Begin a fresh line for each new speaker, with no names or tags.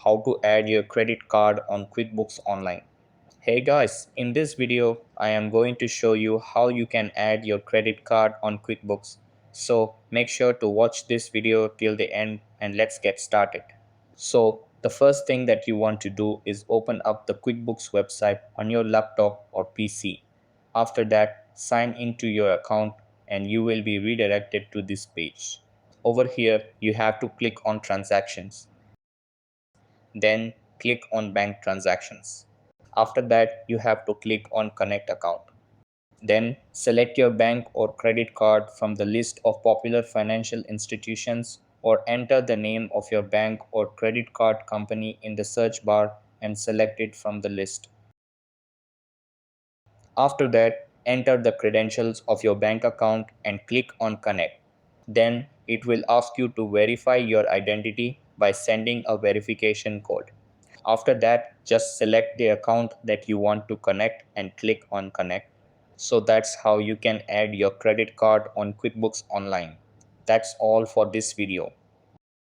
how to add your credit card on QuickBooks Online. Hey guys, in this video, I am going to show you how you can add your credit card on QuickBooks. So make sure to watch this video till the end and let's get started. So the first thing that you want to do is open up the QuickBooks website on your laptop or PC. After that, sign into your account and you will be redirected to this page. Over here, you have to click on transactions. Then click on bank transactions. After that, you have to click on connect account. Then select your bank or credit card from the list of popular financial institutions or enter the name of your bank or credit card company in the search bar and select it from the list. After that, enter the credentials of your bank account and click on connect. Then it will ask you to verify your identity by sending a verification code. After that, just select the account that you want to connect and click on connect. So that's how you can add your credit card on QuickBooks Online. That's all for this video.